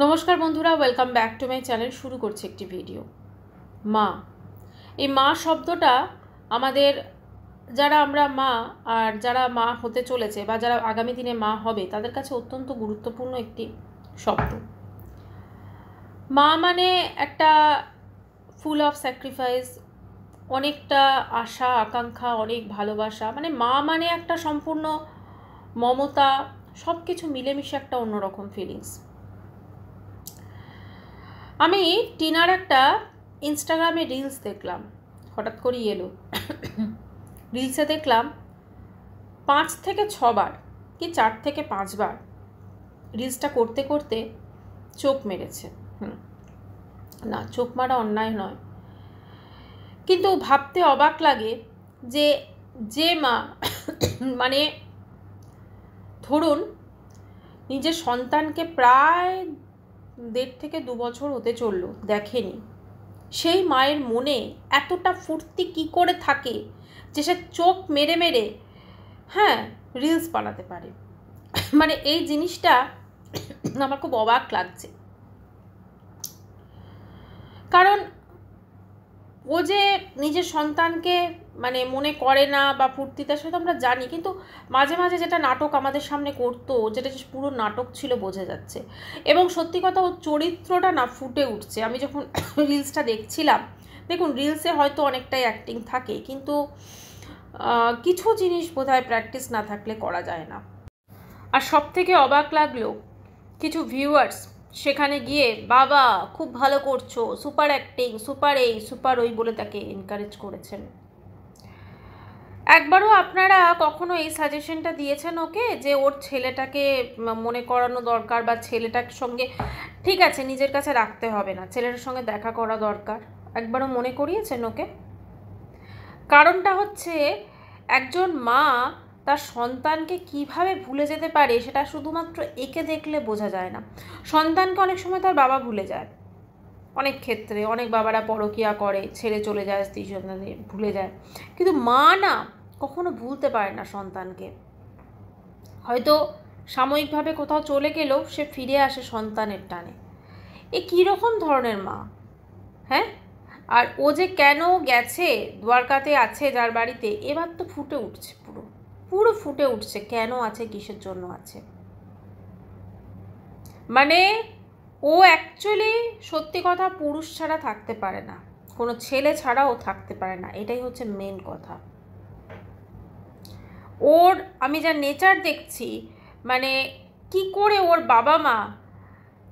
নমস্কার বন্ধুরা, welcome back to my channel. শুরু করছি একটি ভিডিও। মা, এই মা শব্দটা আমাদের যারা আমরা মা আর যারা মা হতে চলেছে বা যারা আগামী দিনে মা হবে তাদের কাছে অত্যন্ত গুরুত্বপূর্ণ একটি শব্দ। মা মানে একটা ফুল অফ স্যাক্রিফাইস, অনেকটা আশা আকাঙ্ক্ষা, অনেক ভালোবাসা। মানে মা মানে একটা সম্পূর্ণ মমতা, সব কিছু মিলেমিশে একটা অন্যরকম ফিলিংস। আমি টিনার একটা ইনস্টাগ্রামে রিলস দেখলাম, হঠাৎ করেই এলো। রিলসে দেখলাম 5 থেকে 6 বার কি 4 থেকে 5 বার রিলসটা করতে করতে চোখ মেরেছে। না, চোখ মারা অন্যায় নয়, কিন্তু ভাবতে অবাক লাগে যে মা মানে ধরুন নিজের সন্তানকে প্রায় 1.5 থেকে 2 বছর হতে চললো দেখেনি, সেই মায়ের মনে এতটা ফুর্তি কি করে থাকে যে সে চোখ মেরে মেরে রিলস বানাতে পারে। মানে এই জিনিসটা আমার খুব অবাক লাগছে, কারণ ও যে নিজের সন্তানকে মানে মনে করে না বা ফুর্তিতে, সেটা আমরা জানি, কিন্তু মাঝে মাঝে যেটা নাটক আমাদের সামনে করতো, যেটা পুরো নাটক ছিল বোঝা যাচ্ছে। এবং সত্যি কথা, ওর চরিত্রটা না ফুটে উঠছে। আমি যখন রিলসটা দেখছিলাম, দেখুন রিলসে হয়তো অনেকটাই অ্যাক্টিং থাকে, কিন্তু কিছু জিনিস বোধহয় প্র্যাকটিস না থাকলে করা যায় না। আর সব থেকে অবাক লাগলো, কিছু ভিউয়ার্স সেখানে গিয়ে বাবা খুব ভালো করছো, সুপার অ্যাক্টিং, সুপার এই সুপার ওই বলে তাকে এনকারেজ করেছেন। একবারও আপনারা কখনো এই সাজেশনটা দিয়েছেন ওকে যে ওর ছেলেটাকে মনে করানো দরকার, বা ছেলেটার সঙ্গে ঠিক আছে নিজের কাছে রাখতে হবে না, ছেলেটার সঙ্গে দেখা করা দরকার? একবারও মনে করিয়েছেন ওকে? কারণটা হচ্ছে, একজন মা তার সন্তানকে কিভাবে ভুলে যেতে পারে সেটা শুধুমাত্র একে দেখলে বোঝা যায় না। সন্তানকে অনেক সময় তার বাবা ভুলে যায়, অনেক ক্ষেত্রে অনেক বাবারা পরকীয়া করে, ছেড়ে চলে যায়, স্ত্রী সন্তানকে ভুলে যায়, কিন্তু মা না কখনো ভুলতে পারে না সন্তানকে। হয়তো সাময়িকভাবে কোথাও চলে গেলেও সে ফিরে আসে সন্তানের টানে। এ কীরকম ধরনের মা? আর ও যে কেন গেছে, দ্বারকাতে আছে যার বাড়িতে, এবার তো ফুটে উঠছে, পুরো ফুটে উঠছে কেন আছে, কিসের জন্য আছে। মানে ও অ্যাকচুয়ালি সত্যি কথা পুরুষ ছাড়া থাকতে পারে না, কোনো ছেলে ছাড়াও থাকতে পারে না, এটাই হচ্ছে মেন কথা। ওর আমি যা নেচার দেখছি, মানে কি করে ওর বাবা মা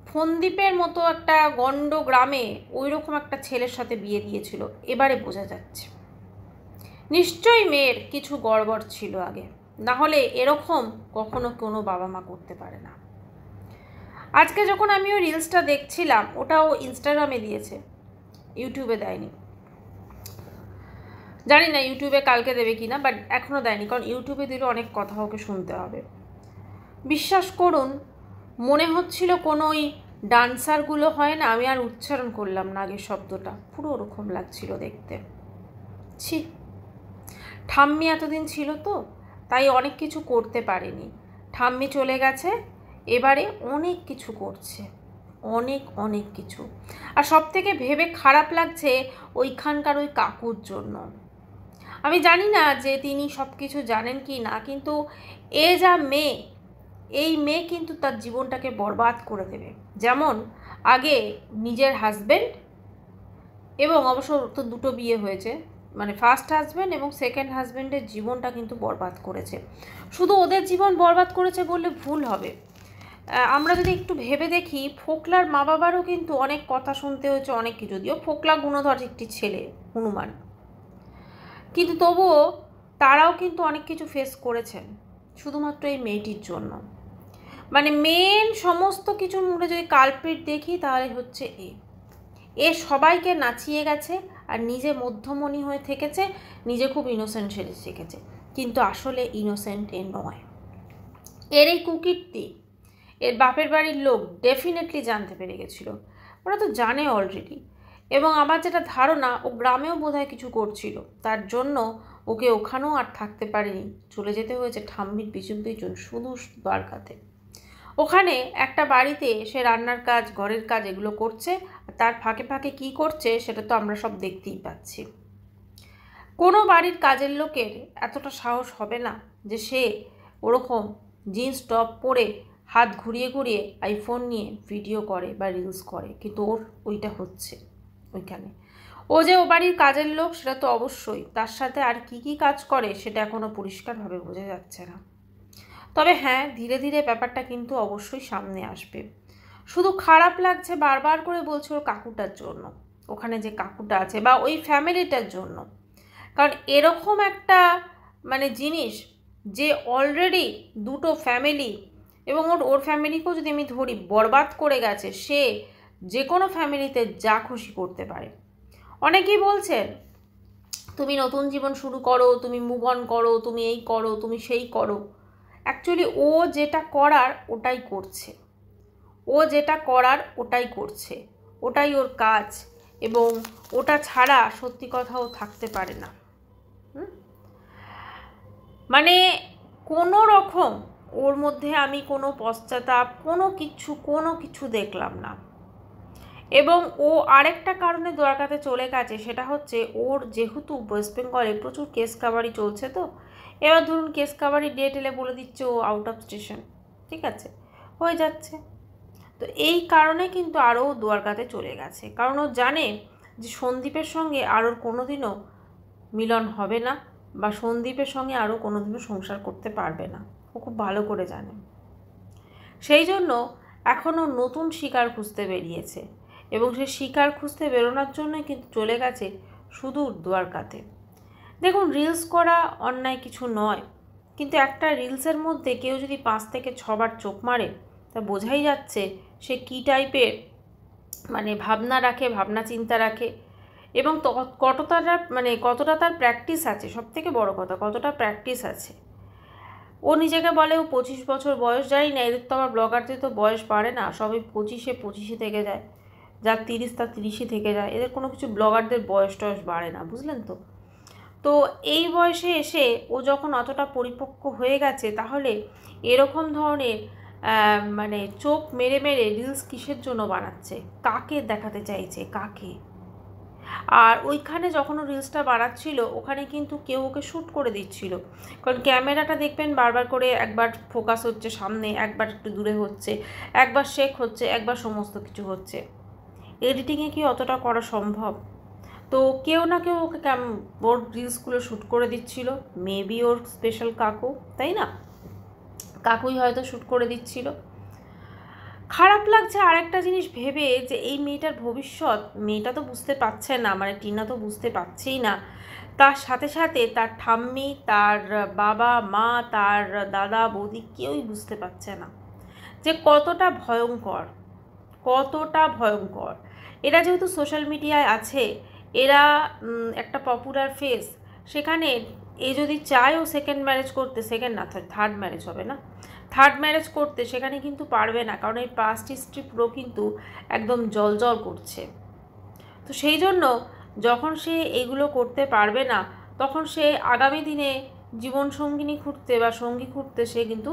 ফন্দীপের মতো একটা গণ্ড গ্রামে ওই রকম একটা ছেলের সাথে বিয়ে দিয়েছিল, এবারে বোঝা যাচ্ছে নিশ্চয়ই মেয়ের কিছু গড়বড় ছিল আগে, না হলে এরকম কখনো কোনো বাবা মা করতে পারে না। আজকে যখন আমি ওই রিলসটা দেখছিলাম, ওটাও ইনস্টাগ্রামে দিয়েছে, ইউটিউবে দেয়নি, জানি না ইউটিউবে কালকে দেবে কি না, বাট এখনও দেয়নি, কারণ ইউটিউবে দিলে অনেক কথা ওকে শুনতে হবে। বিশ্বাস করুন, মনে হচ্ছিল কোনো ওই ডান্সারগুলো হয় না, আমি আর উচ্চারণ করলাম না আগের শব্দটা, পুরো ওরকম লাগছিল দেখতে। ছি, ঠাম্মি এতদিন ছিল তো, তাই অনেক কিছু করতে পারেনি, ঠাম্মি চলে গেছে, এবারে অনেক কিছু করছে, অনেক কিছু। আর সব থেকে ভেবে খারাপ লাগছে ওইখানকার ওই কাকুর জন্য। আমি জানি না যে তিনি সব কিছু জানেন কি না, কিন্তু এ যা মেয়ে, এই মেয়ে কিন্তু তার জীবনটাকে বরবাদ করে দেবে। যেমন আগে নিজের হাজব্যান্ড, এবং অবশ্য তো দুটো বিয়ে হয়েছে, মানে ফার্স্ট হাজব্যান্ড এবং সেকেন্ড হাজব্যান্ডের জীবনটা কিন্তু বরবাদ করেছে। শুধু ওদের জীবন বরবাদ করেছে বললে ভুল হবে। আমরা যদি একটু ভেবে দেখি, ফোকলার মা বাবারও কিন্তু অনেক কথা শুনতে হয়েছে, অনেক কিছু। যদিও ফোকলা গুণধর একটি ছেলে, হনুমান, কিন্তু তবুও তারাও কিন্তু অনেক কিছু ফেস করেছেন শুধুমাত্র এই মেয়েটির জন্য। মানে মেন সমস্ত কিছুর মধ্যে যদি কালপ্রিট দেখি, তাহলে হচ্ছে এ সবাইকে নাচিয়ে গেছে আর নিজে মধ্যমণি হয়ে থেকেছে, নিজে খুব ইনোসেন্ট সেজে শিখেছে, কিন্তু আসলে ইনোসেন্ট এ নয়। এর এই কুকীর্তি এর বাপের বাড়ির লোক ডেফিনেটলি জানতে পেরে গেছিলো, ওরা তো জানে অলরেডি। এবং আমার যেটা ধারণা, ও গ্রামেও বোধহয় কিছু করছিল, তার জন্য ওকে ওখানেও আর থাকতে পারেনি, চলে যেতে হয়েছে ঠাম্মির পিছন পিছন শুধু দ্বারকাতে। ওখানে একটা বাড়িতে সে রান্নার কাজ, ঘরের কাজ এগুলো করছে, তার ফাঁকে ফাঁকে কী করছে সেটা তো আমরা সব দেখতেই পাচ্ছি। কোনো বাড়ির কাজের লোকের এতটা সাহস হবে না যে সে ওরকম জিন্স টপ পরে হাত ঘুরিয়ে ঘুরিয়ে আইফোন নিয়ে ভিডিও করে বা রিলস করে, কিন্তু ওর ওইটা হচ্ছে ওইখানে। ও যে ও বাড়ির কাজের লোক সেটা তো অবশ্যই, তার সাথে আর কি কি কাজ করে সেটা এখনও পরিষ্কারভাবে বোঝা যাচ্ছে না। তবে হ্যাঁ, ধীরে ধীরে ব্যাপারটা কিন্তু অবশ্যই সামনে আসবে। শুধু খারাপ লাগছে, বারবার করে বলছে ওর কাকুটার জন্য, ওখানে যে কাকুটা আছে বা ওই ফ্যামিলিটার জন্য। কারণ এরকম একটা মানে জিনিস যে অলরেডি দুটো ফ্যামিলি, এবং ওর ফ্যামিলিকেও যদি আমি ধরি, বরবাদ করে গেছে, সে যে কোনো ফ্যামিলিতে যা খুশি করতে পারে। অনেকেই বলছেন তুমি নতুন জীবন শুরু করো, তুমি মুভ অন করো, তুমি এই করো, তুমি সেই করো। অ্যাকচুয়ালি ও যেটা করার ওটাই করছে, ও যেটা করার ওটাই করছে, ওটাই ওর কাজ, এবং ওটা ছাড়া সত্যি কথাও থাকতে পারে না। মানে কোনো রকম ওর মধ্যে আমি কোনো পশ্চাতাপ, কোনো কিছু দেখলাম না। এবং ও আরেকটা কারণে দ্বারকাতে চলে গেছে, সেটা হচ্ছে ওর যেহেতু ওয়েস্ট বেঙ্গলে প্রচুর কেস কাভারি চলছে, তো এবার ধরুন কেস কাভারি ডেট এলে বলে দিচ্ছে ও আউট অফ স্টেশন, ঠিক আছে, হয়ে যাচ্ছে। তো এই কারণে কিন্তু আরও দ্বারকাতে চলে গেছে, কারণ ও জানে যে সন্দীপের সঙ্গে আর ওর কোনোদিনও মিলন হবে না, বা সন্দীপের সঙ্গে আরও কোনোদিনও সংসার করতে পারবে না, ও খুব ভালো করে জানে। সেই জন্য এখনও নতুন শিকার খুঁজতে বেরিয়েছে, এবং সে শিকার খুঁজতে বেরোনোর জন্যই কিন্তু চলে গেছে সুদূর দ্বারকাতে। দেখুন, রিলস করা অন্যায় কিছু নয়, কিন্তু একটা রিলসের মধ্যে কেউ যদি 5 থেকে 6 বার চোখ মারে, তা বোঝাই যাচ্ছে সে কী টাইপের মানে ভাবনা রাখে, ভাবনা চিন্তা রাখে, এবং কতটা তার প্র্যাকটিস আছে। সবথেকে বড় কথা, কতটা প্র্যাকটিস আছে। ও নিজেকে বলে ও 25 বছর বয়স, যাই না, এদের তো আবার ব্লগারদের তো বয়স বাড়ে না, সবই 25 থেকে যায়, যার 30 তার 30ই থেকে যায়, এদের কোনো কিছু ব্লগারদের বয়স টয়স বাড়ে না, বুঝলেন তো। তো এই বয়সে এসে ও যখন অতটা পরিপক্ক হয়ে গেছে, তাহলে এরকম ধরনের মানে চোখ মেরে মেরে রিলস কিসের জন্য বানাচ্ছে, কাকে দেখাতে চাইছে, কাকে? আর ওইখানে যখন ও রিলসটা বানাচ্ছিল, ওখানে কিন্তু কেউ ওকে শ্যুট করে দিচ্ছিল, কারণ ক্যামেরাটা দেখবেন বারবার করে একবার ফোকাস হচ্ছে সামনে, একবার একটু দূরে হচ্ছে, একবার শেক হচ্ছে, একবার সমস্ত কিছু হচ্ছে। এডিটিংয়ে কি অতটা করা সম্ভব? তো কেউ না কেউ ওকে ওর রিলসগুলো শ্যুট করে দিচ্ছিল, মেবি ওর স্পেশাল কাকু, তাই না? কাকুই হয়তো শ্যুট করে দিচ্ছিল। খারাপ লাগছে আরেকটা জিনিস ভেবে, যে এই মেয়েটার ভবিষ্যৎ মেয়েটা তো বুঝতে পারছে না, মানে টিনা তো বুঝতে পারছেই না, তার সাথে সাথে তার ঠাম্মি, তার বাবা মা, তার দাদা বৌদি, কেউই বুঝতে পারছে না যে কতটা ভয়ঙ্কর, কতটা ভয়ঙ্কর। এরা যেহেতু সোশ্যাল মিডিয়ায় আছে, এরা একটা পপুলার ফেস, সেখানে এ যদি চায় ও সেকেন্ড ম্যারেজ করতে, সেকেন্ড না থার্ড ম্যারেজ হবে না, থার্ড ম্যারেজ করতে, সেখানে কিন্তু পারবে না, কারণ এই পাস্ট হিস্ট্রি পুরো কিন্তু একদম জল করছে। তো সেই জন্য যখন সে এগুলো করতে পারবে না, তখন সে আগামী দিনে জীবনসঙ্গিনী খুঁজতে বা সঙ্গী খুঁজতে সে কিন্তু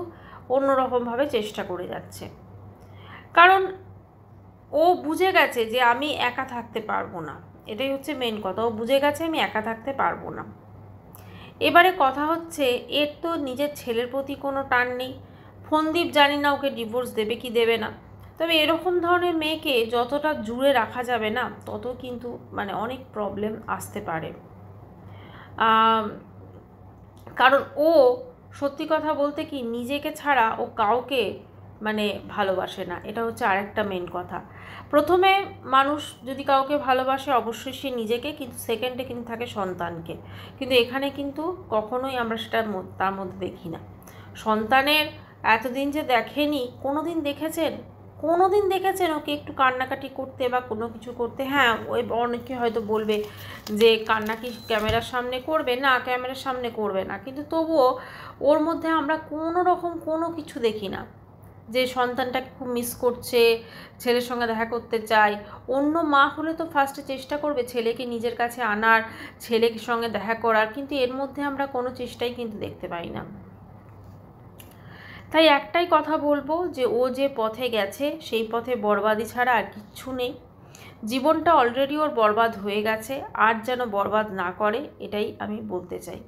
অন্যরকমভাবে চেষ্টা করে যাচ্ছে, কারণ ও বুঝে গেছে যে আমি একা থাকতে পারবো না। এটাই হচ্ছে মেন কথা, ও বুঝে গেছে আমি একা থাকতে পারবো না। এবারে কথা হচ্ছে, এর তো নিজের ছেলের প্রতি কোনো টান নেই। ফোনদীপ জানি না ওকে ডিভোর্স দেবে কি দেবে না, তবে এরকম ধরনের মেয়েকে যতটা জুড়ে রাখা যাবে না, তত কিন্তু মানে অনেক প্রবলেম আসতে পারে। কারণ ও সত্যি কথা বলতে কি, নিজেকে ছাড়া ও কাউকে মানে ভালোবাসে না, এটা হচ্ছে আরেকটা মেন কথা। প্রথমে মানুষ যদি কাউকে ভালোবাসে, অবশ্যই সে নিজেকে, কিন্তু সেকেন্ডে কিন্তু থাকে সন্তানকে, কিন্তু এখানে কিন্তু কখনোই আমরা সেটা তার মধ্যে দেখি না। সন্তানের এতদিন যে দেখেনি, কোনো দিন দেখেছেন ওকে একটু কান্নাকাটি করতে বা কোনো কিছু করতে? হ্যাঁ, ওই অনেকে হয়তো বলবে যে কান্না কি ক্যামেরার সামনে করবে, না ক্যামেরার সামনে করবে না, কিন্তু তবুও ওর মধ্যে আমরা কোনো রকম কোনো কিছু দেখি না যে সন্তানটাকে খুব মিস করছে, ছেলের সঙ্গে দেখা করতে চায়। অন্য মা হলে তো ফার্স্টে চেষ্টা করবে ছেলেকে নিজের কাছে আনার, ছেলের সঙ্গে দেখা করার, কিন্তু এর মধ্যে আমরা কোনো চেষ্টাই কিন্তু দেখতে পাই না। তাই একটাই কথা বলবো যে ও যে পথে গেছে সেই পথে বরবাদি ছাড়া আর কিচ্ছু নেই। জীবনটা অলরেডি ওর বরবাদ হয়ে গেছে, আর যেন বরবাদ না করে, এটাই আমি বলতে চাই।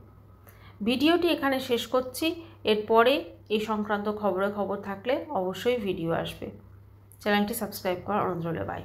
ভিডিওটি এখানে শেষ করছি। এরপরে এই সংক্রান্ত খবর থাকলে অবশ্যই ভিডিও আসবে। চ্যানেলটি সাবস্ক্রাইব করা অনুরোধ রইল। বাই।